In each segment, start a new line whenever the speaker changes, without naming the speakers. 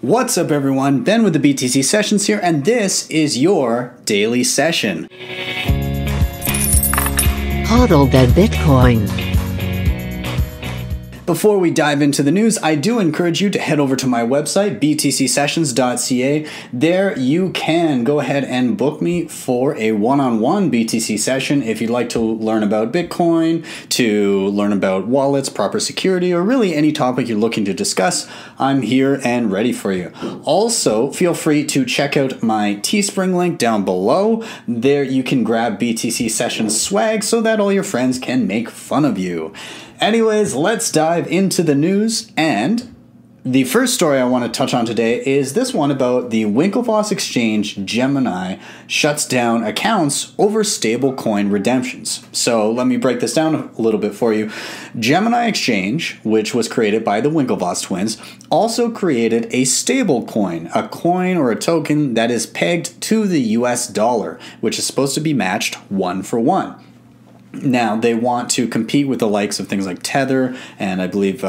What's up everyone, Ben with the BTC Sessions here, and this is your daily session.
Hodl the Bitcoin.
Before we dive into the news, I do encourage you to head over to my website, btcsessions.ca. There you can go ahead and book me for a one-on-one BTC session if you'd like to learn about Bitcoin, to learn about wallets, proper security, or really any topic you're looking to discuss. I'm here and ready for you. Also, feel free to check out my Teespring link down below. There you can grab BTC Sessions swag so that all your friends can make fun of you. Anyways, let's dive into the news, and the first story I want to touch on today is this one about the Winklevoss exchange Gemini shuts down accounts over stablecoin redemptions. So let me break this down a little bit for you. Gemini Exchange, which was created by the Winklevoss twins, also created a stablecoin, a coin or a token that is pegged to the US dollar, which is supposed to be matched 1-for-1. Now, they want to compete with the likes of things like Tether, and I believe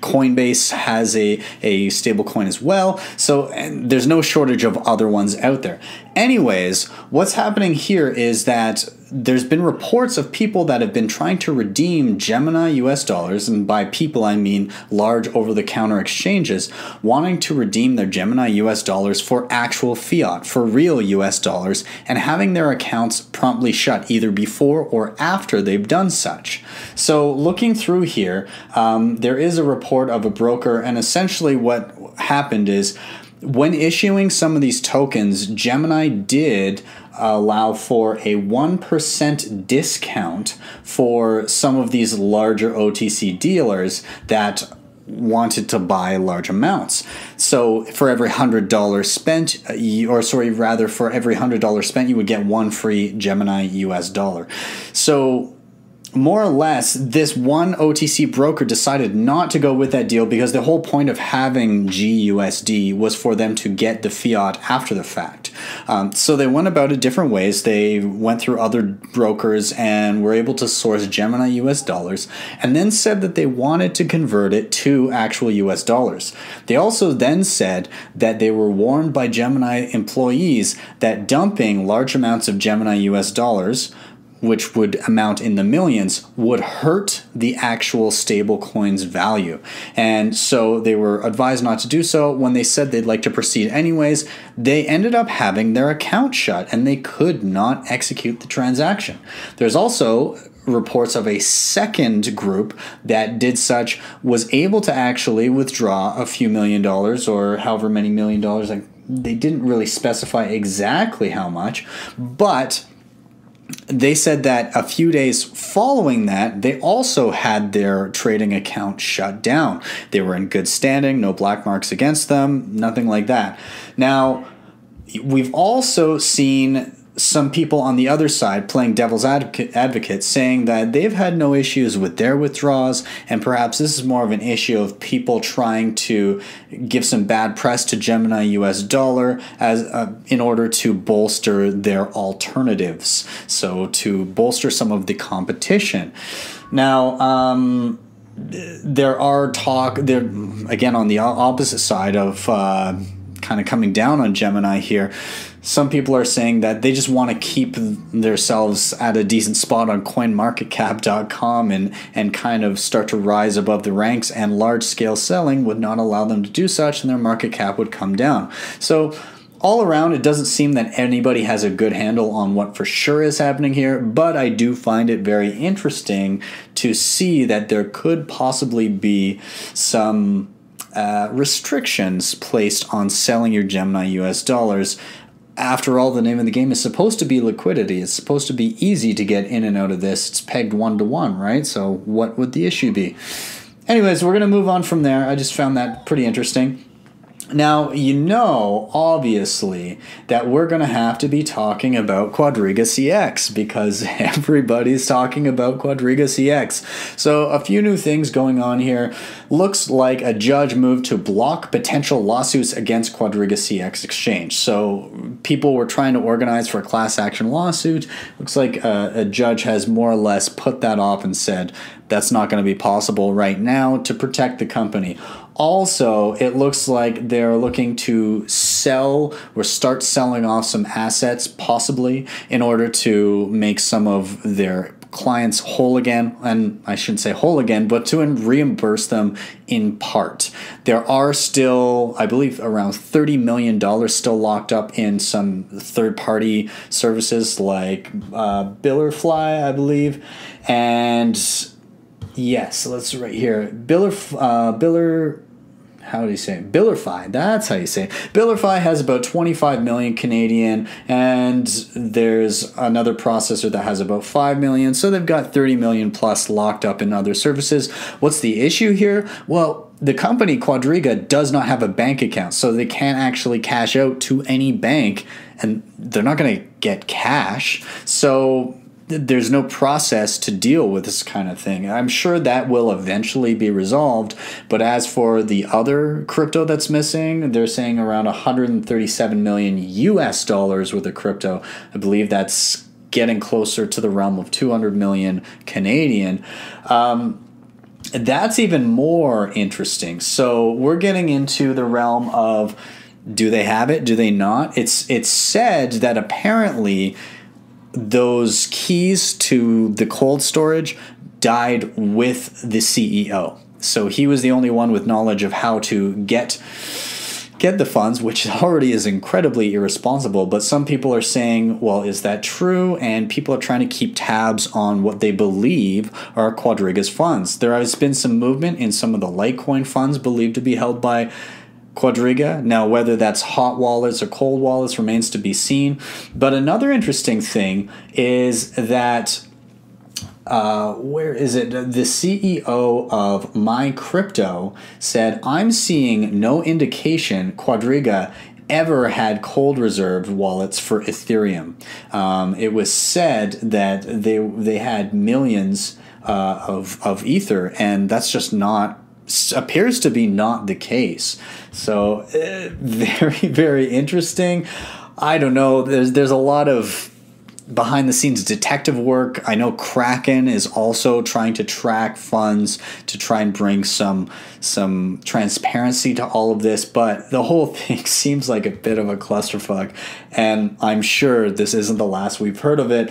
Coinbase has a stable coin as well. So there's no shortage of other ones out there. Anyways, what's happening here is that there's been reports of people that have been trying to redeem Gemini US dollars, and by people I mean large over-the-counter exchanges, wanting to redeem their Gemini US dollars for actual fiat, for real US dollars, and having their accounts promptly shut either before or after they've done such. So looking through here, there is a report of a broker, and essentially what happened is when issuing some of these tokens, Gemini did allow for a 1% discount for some of these larger OTC dealers that wanted to buy large amounts. So for every $100 spent, for every $100 spent, you would get one free Gemini US dollar. So more or less, this one OTC broker decided not to go with that deal because the whole point of having GUSD was for them to get the fiat after the fact. So they went about it different ways. They went through other brokers and were able to source Gemini US dollars, and then said that they wanted to convert it to actual US dollars. They also then said that they were warned by Gemini employees that dumping large amounts of Gemini US dollars, which would amount in the millions, would hurt the actual stablecoin's value. And so they were advised not to do so. When they said they'd like to proceed anyways, they ended up having their account shut and they could not execute the transaction. There's also reports of a second group that did such, was able to actually withdraw a few $1 million or however many $1 million. Like, they didn't really specify exactly how much, but they said that a few days following that, they also had their trading account shut down. They were in good standing, no black marks against them, nothing like that. Now, we've also seen some people on the other side playing devil's advocate, saying that they've had no issues with their withdrawals, and perhaps this is more of an issue of people trying to give some bad press to Gemini US dollar as in order to bolster their alternatives, so to bolster some of the competition. Now, there are again on the opposite side of kind of coming down on Gemini here. Some people are saying that they just want to keep themselves at a decent spot on coinmarketcap.com and kind of start to rise above the ranks, and large-scale selling would not allow them to do such, and their market cap would come down. So all around, it doesn't seem that anybody has a good handle on what for sure is happening here, but I do find it very interesting to see that there could possibly be some restrictions placed on selling your Gemini US dollars. After all, the name of the game is supposed to be liquidity. It's supposed to be easy to get in and out of this. It's pegged 1-to-1, right? So what would the issue be? Anyways, we're going to move on from there. I just found that pretty interesting. Now, you know, obviously, that we're going to have to be talking about QuadrigaCX because everybody's talking about QuadrigaCX. So a few new things going on here. Looks like a judge moved to block potential lawsuits against QuadrigaCX exchange. So people were trying to organize for a class action lawsuit. Looks like a judge has more or less put that off and said, that's not going to be possible right now to protect the company. Also, it looks like they're looking to sell or start selling off some assets, possibly, in order to make some of their clients whole again. And I shouldn't say whole again, but to reimburse them in part. There are still, I believe, around $30 million still locked up in some third-party services like Billerfly, I believe. And yes, let's right here. How do you say it? Billerfy, that's how you say it. Billerfy has about 25 million Canadian, and there's another processor that has about 5 million, so they've got 30 million plus locked up in other services. What's the issue here? Well, the company Quadriga does not have a bank account, so they can't actually cash out to any bank, and they're not going to get cash. So there's no process to deal with this kind of thing. I'm sure that will eventually be resolved, but as for the other crypto that's missing, they're saying around 137 million US dollars worth of crypto. I believe that's getting closer to the realm of 200 million Canadian. That's even more interesting. So we're getting into the realm of, do they have it? Do they not? It's said that apparently those keys to the cold storage died with the CEO. So he was the only one with knowledge of how to get the funds, which already is incredibly irresponsible. But some people are saying, well, is that true? And people are trying to keep tabs on what they believe are Quadriga's funds. There has been some movement in some of the Litecoin funds believed to be held by Quadriga. Now, whether that's hot wallets or cold wallets remains to be seen. But another interesting thing is that, where is it? The CEO of My Crypto said, I'm seeing no indication Quadriga ever had cold reserved wallets for Ethereum. It was said that they had millions of Ether, and that's just not, appears to be not the case. So very, very interesting. I don't know. There's a lot of behind the scenes detective work. I know Kraken is also trying to track funds to try and bring some transparency to all of this, but the whole thing seems like a bit of a clusterfuck, and I'm sure this isn't the last we've heard of it.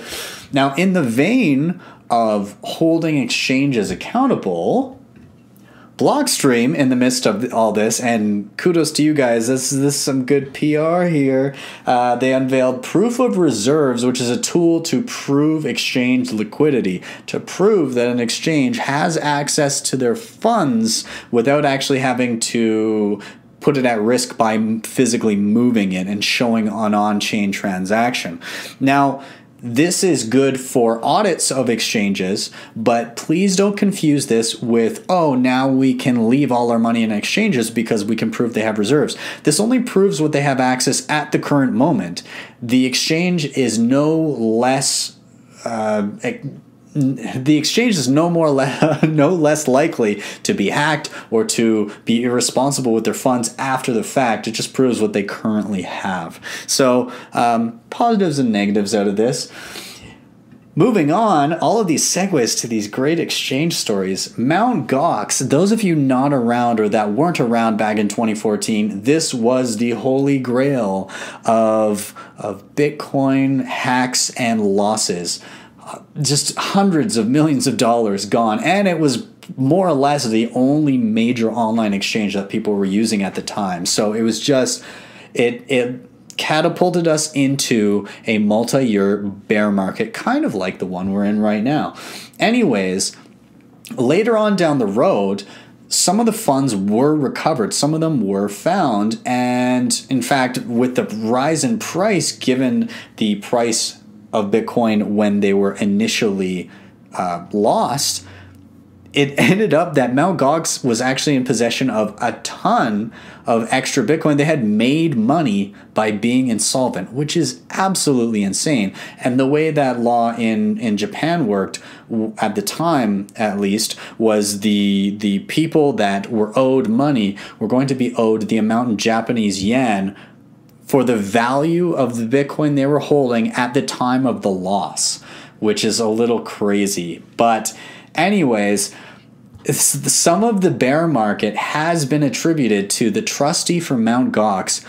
Now, in the vein of holding exchanges accountable, Blockstream, in the midst of all this, and kudos to you guys, this is some good PR here, they unveiled Proof of Reserves, which is a tool to prove exchange liquidity, to prove that an exchange has access to their funds without actually having to put it at risk by physically moving it and showing an on-chain transaction. Now, this is good for audits of exchanges, but please don't confuse this with, oh, now we can leave all our money in exchanges because we can prove they have reserves. This only proves what they have access at the current moment. The exchange is no less the exchange is no less likely to be hacked or to be irresponsible with their funds after the fact. It just proves what they currently have. So positives and negatives out of this. Moving on, all of these segues to these great exchange stories. Mt. Gox, those of you not around or that weren't around back in 2014, this was the holy grail of Bitcoin hacks and losses. Just hundreds of millions of dollars gone, and it was more or less the only major online exchange that people were using at the time. So it was just, it catapulted us into a multi-year bear market, kind of like the one we're in right now. Anyways, later on down the road, some of the funds were recovered, some of them were found, and in fact, with the rise in price, given the price of Bitcoin when they were initially lost, it ended up that Mt. Gox was actually in possession of a ton of extra Bitcoin. They had made money by being insolvent, which is absolutely insane. And the way that law in Japan worked at the time, at least, was the people that were owed money were going to be owed the amount in Japanese yen for the value of the Bitcoin they were holding at the time of the loss, which is a little crazy. But anyways, some of the bear market has been attributed to the trustee from Mt. Gox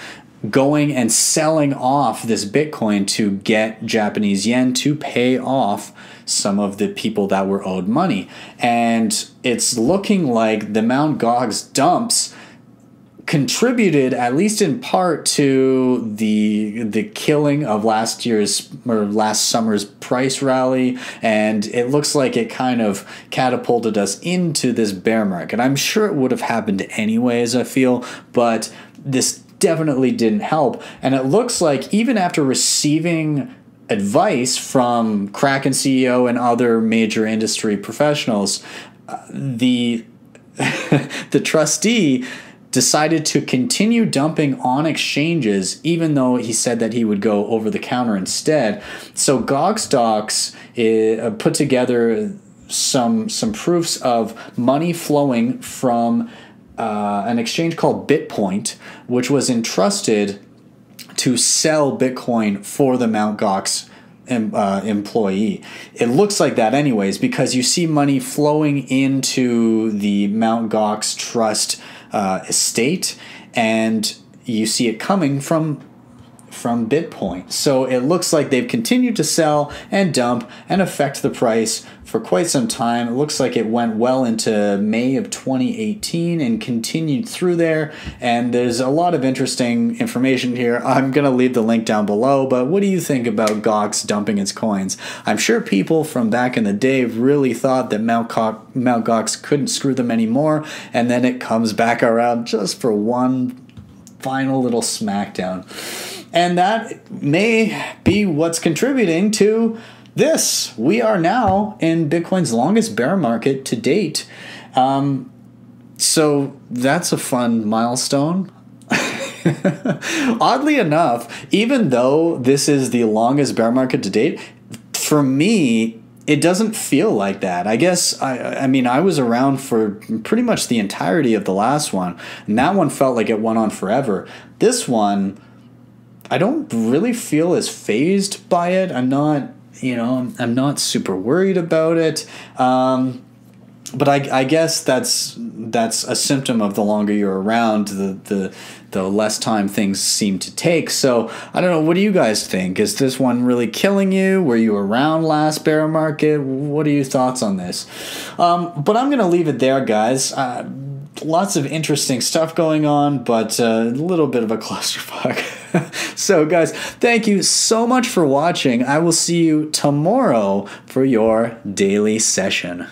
going and selling off this Bitcoin to get Japanese yen to pay off some of the people that were owed money. And it's looking like the Mt. Gox dumps contributed, at least in part, to the killing of last summer's price rally, and it looks like it kind of catapulted us into this bear market. I'm sure it would have happened anyways, I feel, but this definitely didn't help. And it looks like even after receiving advice from Kraken CEO and other major industry professionals, the trustee decided to continue dumping on exchanges, even though he said that he would go over the counter instead. So Goxdocs put together some proofs of money flowing from an exchange called BitPoint, which was entrusted to sell Bitcoin for the Mt. Gox employee. It looks like that anyways, because you see money flowing into the Mt. Gox trust estate, and you see it coming from BitPoint. So it looks like they've continued to sell and dump and affect the price for quite some time. It looks like it went well into May of 2018 and continued through there. And there's a lot of interesting information here. I'm going to leave the link down below, but what do you think about Gox dumping its coins? I'm sure people from back in the day really thought that Mt. Gox couldn't screw them anymore, and then it comes back around just for one final little smackdown. And that may be what's contributing to this. We are now in Bitcoin's longest bear market to date. So that's a fun milestone. Oddly enough, even though this is the longest bear market to date, for me, it doesn't feel like that. I guess, I mean, I was around for pretty much the entirety of the last one, and that one felt like it went on forever. This one, I don't really feel as phased by it. I'm not, I'm not super worried about it. But I guess that's a symptom of the longer you're around, the less time things seem to take. So I don't know. What do you guys think? Is this one really killing you? Were you around last bear market? What are your thoughts on this? But I'm gonna leave it there, guys. Lots of interesting stuff going on, but a little bit of a clusterfuck. So guys, thank you so much for watching. I will see you tomorrow for your daily session.